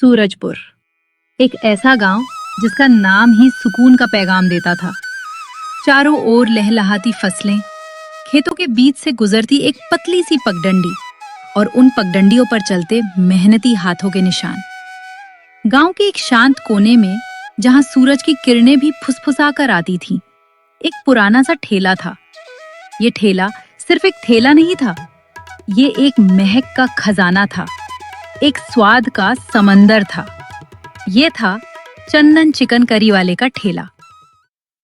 सूरजपुर, एक ऐसा गांव जिसका नाम ही सुकून का पैगाम देता था। चारों ओर लहलहाती फसलें, खेतों के बीच से गुजरती एक पतली सी पगडंडी और उन पगडंडियों पर चलते मेहनती हाथों के निशान। गांव के एक शांत कोने में, जहां सूरज की किरणें भी फुसफुसा कर आती थीं, एक पुराना सा ठेला था। ये ठेला सिर्फ एक ठेला नहीं था, ये एक महक का खजाना था, एक स्वाद का समंदर था। ये था चंदन चिकन करी वाले का ठेला।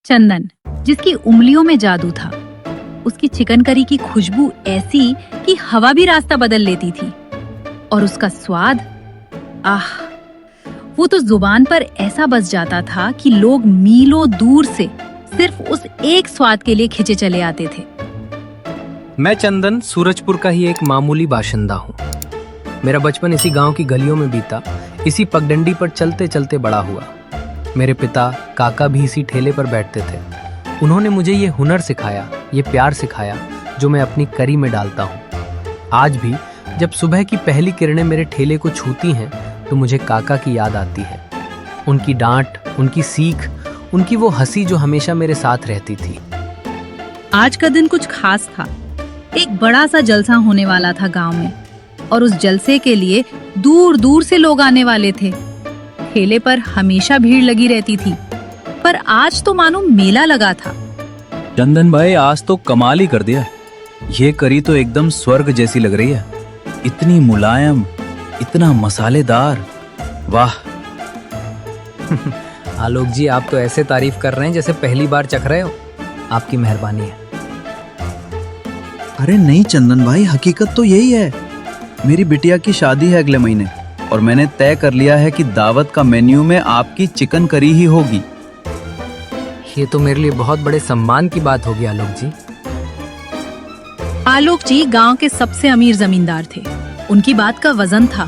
चंदन, जिसकी उंगलियों में जादू था। उसकी चिकन करी की खुशबू ऐसी कि हवा भी रास्ता बदल लेती थी, और उसका स्वाद, आह, वो तो जुबान पर ऐसा बस जाता था कि लोग मीलों दूर से सिर्फ उस एक स्वाद के लिए खिंचे चले आते थे। मैं चंदन सूरजपुर का ही एक मामूली बाशिंदा हूँ। मेरा बचपन इसी गांव की गलियों में बीता, इसी पगडंडी पर चलते चलते बड़ा हुआ। मेरे पिता, काका भी इसी ठेले पर बैठते थे। उन्होंने मुझे ये हुनर सिखाया, ये प्यार सिखाया जो मैं अपनी करी में डालता हूँ। आज भी जब सुबह की पहली किरणें मेरे ठेले को छूती हैं तो मुझे काका की याद आती है। उनकी डांट, उनकी सीख, उनकी वो हंसी जो हमेशा मेरे साथ रहती थी। आज का दिन कुछ खास था। एक बड़ा सा जलसा होने वाला था गांव में, और उस जलसे के लिए दूर दूर से लोग आने वाले थे। ठेले पर हमेशा भीड़ लगी रहती थी, पर आज तो मानो मेला लगा था। चंदन भाई, आज तो कमाल ही कर दिया। ये करी तो एकदम स्वर्ग जैसी लग रही है। इतनी मुलायम, इतना मसालेदार, वाह। आलोक जी, आप तो ऐसे तारीफ कर रहे हैं जैसे पहली बार चख रहे हो। आपकी मेहरबानी है। अरे नहीं चंदन भाई, हकीकत तो यही है। मेरी बिटिया की शादी है अगले महीने, और मैंने तय कर लिया है कि दावत का मेन्यू में आपकी चिकन करी ही होगी। ये तो मेरे लिए बहुत बड़े सम्मान की बात होगी आलोक जी। आलोक जी गांव के सबसे अमीर जमींदार थे। उनकी बात का वजन था।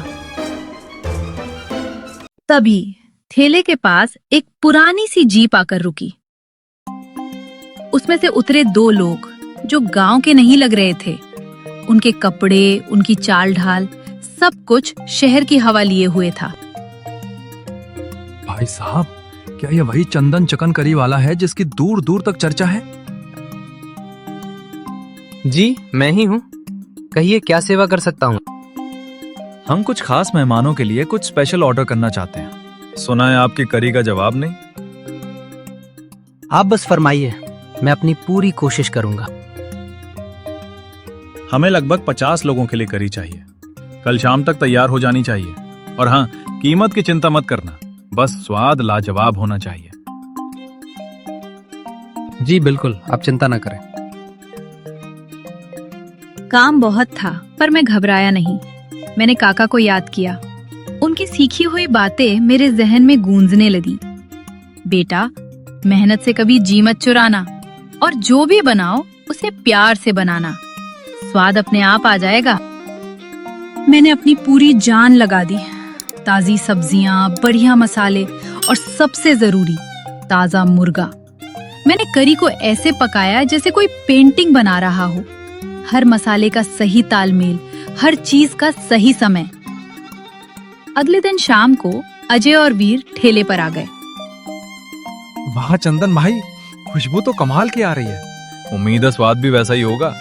तभी ठेले के पास एक पुरानी सी जीप आकर रुकी। उसमें से उतरे दो लोग जो गांव के नहीं लग रहे थे। उनके कपड़े, उनकी चाल ढाल, सब कुछ शहर की हवा लिए हुए था। भाई साहब, क्या ये वही चंदन चिकन करी वाला है जिसकी दूर दूर तक चर्चा है? जी, मैं ही हूँ। कहिए, क्या सेवा कर सकता हूँ? हम कुछ खास मेहमानों के लिए कुछ स्पेशल ऑर्डर करना चाहते हैं। सुना है आपकी करी का जवाब नहीं। आप बस फरमाइए, मैं अपनी पूरी कोशिश करूंगा। हमें लगभग 50 लोगों के लिए करी चाहिए। कल शाम तक तैयार हो जानी चाहिए। और हाँ, कीमत की चिंता मत करना, बस स्वाद लाजवाब होना चाहिए। जी बिल्कुल, आप चिंता न करें। काम बहुत था, पर मैं घबराया नहीं। मैंने काका को याद किया। उनकी सीखी हुई बातें मेरे जहन में गूंजने लगी। बेटा, मेहनत से कभी जी मत चुराना, और जो भी बनाओ उसे प्यार से बनाना। स्वाद अपने आप आ जाएगा। मैंने अपनी पूरी जान लगा दी। ताजी सब्जियां, बढ़िया मसाले, और सबसे जरूरी ताजा मुर्गा। मैंने करी को ऐसे पकाया जैसे कोई पेंटिंग बना रहा हो। हर मसाले का सही तालमेल, हर चीज का सही समय। अगले दिन शाम को अजय और वीर ठेले पर आ गए। वाह चंदन भाई, खुशबू तो कमाल की आ रही है। उम्मीद है स्वाद भी वैसा ही होगा।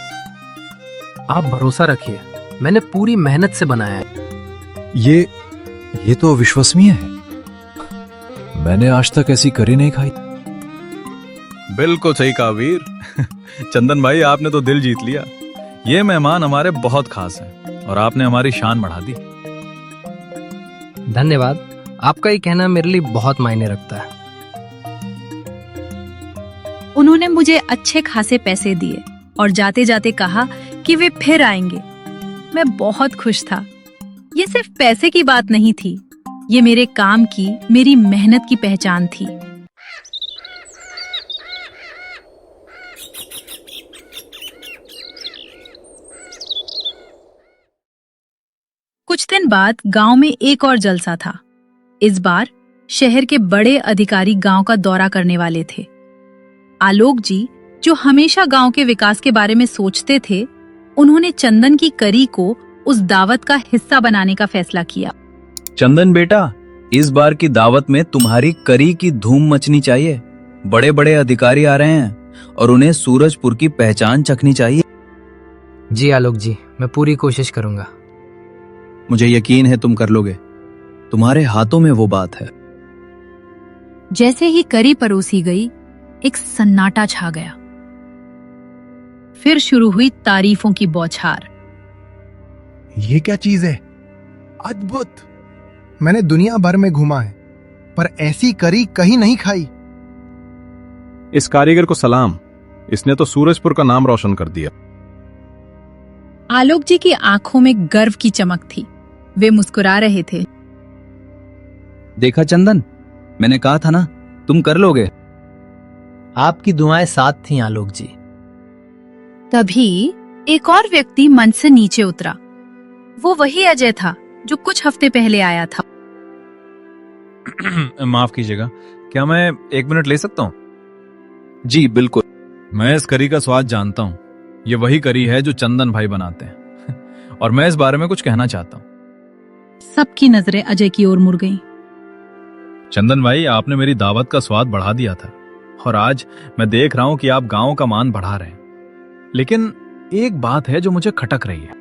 आप भरोसा रखिए, मैंने पूरी मेहनत से बनाया है। ये तो अविश्वसनीय है। मैंने आज तक ऐसी करी नहीं खाई। बिल्कुल सही कहा वीर। चंदन भाई, आपने तो दिल जीत लिया। ये मेहमान हमारे बहुत खास हैं, और आपने हमारी शान बढ़ा दी। धन्यवाद। आपका ये कहना मेरे लिए बहुत मायने रखता है। उन्होंने मुझे अच्छे खासे पैसे दिए और जाते जाते कहा कि वे फिर आएंगे। मैं बहुत खुश था। ये सिर्फ पैसे की बात नहीं थी, ये मेरे काम की, मेरी मेहनत की पहचान थी। कुछ दिन बाद गांव में एक और जलसा था। इस बार शहर के बड़े अधिकारी गांव का दौरा करने वाले थे। आलोक जी, जो हमेशा गांव के विकास के बारे में सोचते थे, उन्होंने चंदन की करी को उस दावत का हिस्सा बनाने का फैसला किया। चंदन बेटा, इस बार की दावत में तुम्हारी करी की धूम मचनी चाहिए। बड़े बड़े अधिकारी आ रहे हैं और उन्हें सूरजपुर की पहचान चखनी चाहिए। जी आलोक जी, मैं पूरी कोशिश करूंगा। मुझे यकीन है तुम कर लोगे। तुम्हारे हाथों में वो बात है। जैसे ही करी परोसी गई, एक सन्नाटा छा गया। फिर शुरू हुई तारीफों की बौछार। ये क्या चीज है? अद्भुत! मैंने दुनिया भर में घूमा है, पर ऐसी करी कहीं नहीं खाई। इस कारीगर को सलाम, इसने तो सूरजपुर का नाम रोशन कर दिया। आलोक जी की आंखों में गर्व की चमक थी। वे मुस्कुरा रहे थे। देखा चंदन, मैंने कहा था ना तुम कर लोगे। आपकी दुआएं साथ थीं आलोक जी। तभी एक और व्यक्ति मंच से नीचे उतरा। वो वही अजय था जो कुछ हफ्ते पहले आया था। माफ कीजिएगा, क्या मैं 1 मिनट ले सकता हूँ? जी बिल्कुल। मैं इस करी का स्वाद जानता हूँ। ये वही करी है जो चंदन भाई बनाते हैं और मैं इस बारे में कुछ कहना चाहता हूँ। सबकी नजरें अजय की ओर मुड़ गईं। चंदन भाई, आपने मेरी दावत का स्वाद बढ़ा दिया था और आज मैं देख रहा हूं कि आप गांव का मान बढ़ा रहे हैं। लेकिन एक बात है जो मुझे खटक रही है।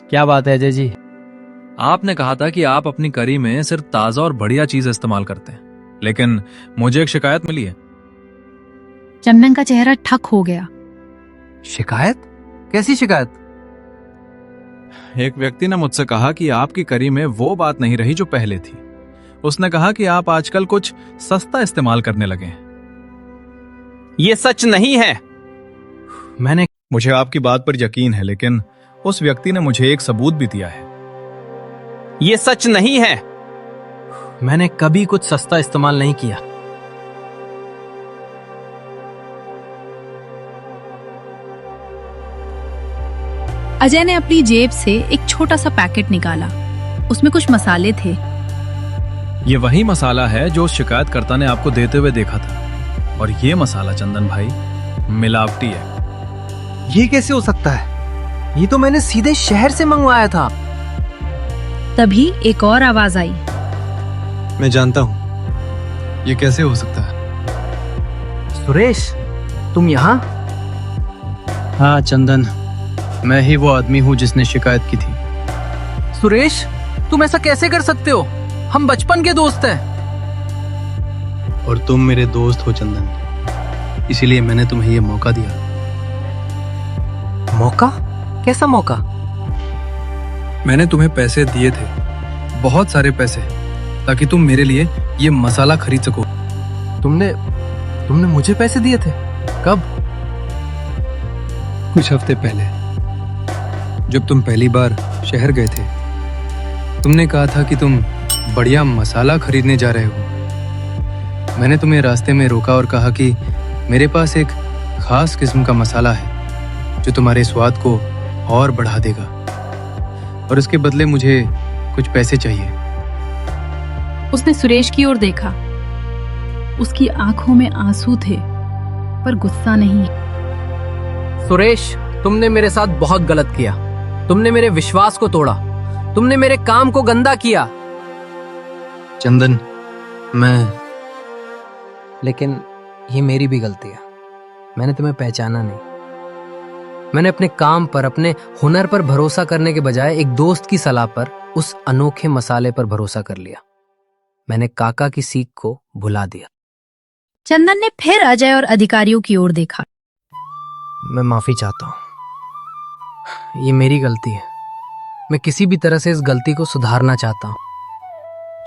क्या बात है अजय जी? आपने कहा था कि आप अपनी करी में सिर्फ ताजा और बढ़िया चीज इस्तेमाल करते हैं, लेकिन मुझे एक शिकायत मिली है। चंदन का चेहरा ठक हो गया। शिकायत? कैसी शिकायत? एक व्यक्ति ने मुझसे कहा कि आपकी करी में वो बात नहीं रही जो पहले थी। उसने कहा कि आप आजकल कुछ सस्ता इस्तेमाल करने लगे हैं। ये सच नहीं है। मुझे आपकी बात पर यकीन है, लेकिन उस व्यक्ति ने मुझे एक सबूत भी दिया है। ये सच नहीं है। मैंने कभी कुछ सस्ता इस्तेमाल नहीं किया। अजय ने अपनी जेब से एक छोटा सा पैकेट निकाला। उसमें कुछ मसाले थे। ये वही मसाला है जो उस शिकायतकर्ता ने आपको देते हुए देखा था, और ये मसाला चंदन भाई मिलावटी है। ये कैसे हो सकता है? ये तो मैंने सीधे शहर से मंगवाया था। तभी एक और आवाज आई। मैं जानता हूं ये कैसे हो सकता है। सुरेश, तुम यहाँ? हाँ चंदन, मैं ही वो आदमी हूँ जिसने शिकायत की थी। सुरेश, तुम ऐसा कैसे कर सकते हो? हम बचपन के दोस्त हैं। और तुम मेरे दोस्त हो चंदन, इसीलिए मैंने तुम्हें ये मौका दिया। मौका? कैसा मौका? मैंने तुम्हें पैसे दिए थे, बहुत सारे पैसे, ताकि तुम मेरे लिए ये मसाला खरीद सको। तुमने मुझे पैसे दिए थे? कब? कुछ हफ्ते पहले, जब तुम पहली बार शहर गए थे। तुमने कहा था कि तुम बढ़िया मसाला खरीदने जा रहे हो। मैंने तुम्हें रास्ते में रोका और कहा कि मेरे पास एक खास किस्म का मसाला है जो तुम्हारे स्वाद को और बढ़ा देगा, और उसके बदले मुझे कुछ पैसे चाहिए। उसने सुरेश की ओर देखा। उसकी आंखों में आंसू थे, पर गुस्सा नहीं। सुरेश, तुमने मेरे साथ बहुत गलत किया। तुमने मेरे विश्वास को तोड़ा। तुमने मेरे काम को गंदा किया। चंदन, लेकिन ये मेरी भी गलती है। मैंने तुम्हें पहचाना नहीं। मैंने अपने काम पर, अपने हुनर पर भरोसा करने के बजाय एक दोस्त की सलाह पर, उस अनोखे मसाले पर भरोसा कर लिया। मैंने काका की सीख को भुला दिया। चंदन ने फिर अजय और अधिकारियों की ओर देखा। मैं माफी चाहता हूँ। ये मेरी गलती है। मैं किसी भी तरह से इस गलती को सुधारना चाहता हूँ।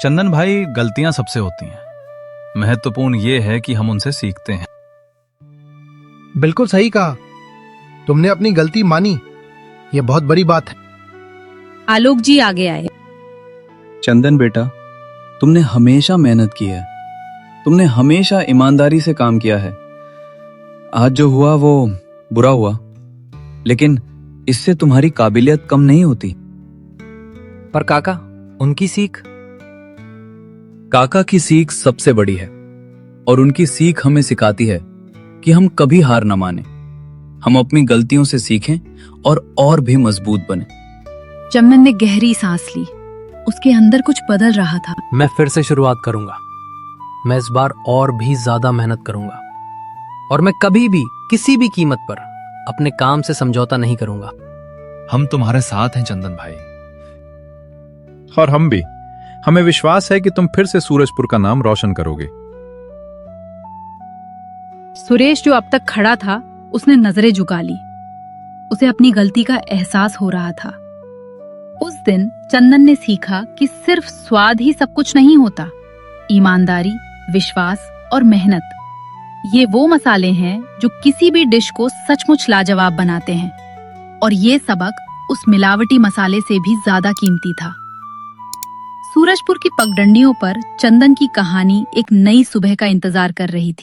चंदन भाई, गलतियां सबसे होती हैं। महत्वपूर्ण ये है कि हम उनसे सीखते हैं। बिल्कुल सही कहा। तुमने अपनी गलती मानी, ये बहुत बड़ी बात है। आलोक जी आगे आए। चंदन बेटा, तुमने हमेशा मेहनत की है, तुमने हमेशा ईमानदारी से काम किया है। आज जो हुआ वो बुरा हुआ, लेकिन इससे तुम्हारी काबिलियत कम नहीं होती। पर काका, उनकी सीख? काका की सीख सबसे बड़ी है, और उनकी सीख हमें सिखाती है कि हम कभी हार न माने। हम अपनी गलतियों से सीखें और भी मजबूत बने। चंदन ने गहरी सांस ली। उसके अंदर कुछ बदल रहा था। मैं फिर से शुरुआत करूंगा। मैं इस बार और भी ज्यादा मेहनत करूंगा और मैं कभी भी किसी भी कीमत पर अपने काम से समझौता नहीं करूंगा। हम तुम्हारे साथ हैं चंदन भाई, और हम भी। हमें विश्वास है कि तुम फिर से सूरजपुर का नाम रोशन करोगे। सुरेश जो अब तक खड़ा था, उसने नजरें झुका ली। उसे अपनी गलती का एहसास हो रहा था। उस दिन चंदन ने सीखा कि सिर्फ स्वाद ही सब कुछ नहीं होता। ईमानदारी, विश्वास और मेहनत, ये वो मसाले हैं जो किसी भी डिश को सचमुच लाजवाब बनाते हैं। और ये सबक उस मिलावटी मसाले से भी ज्यादा कीमती था। सूरजपुर की पगडंडियों पर चंदन की कहानी एक नई सुबह का इंतजार कर रही थी।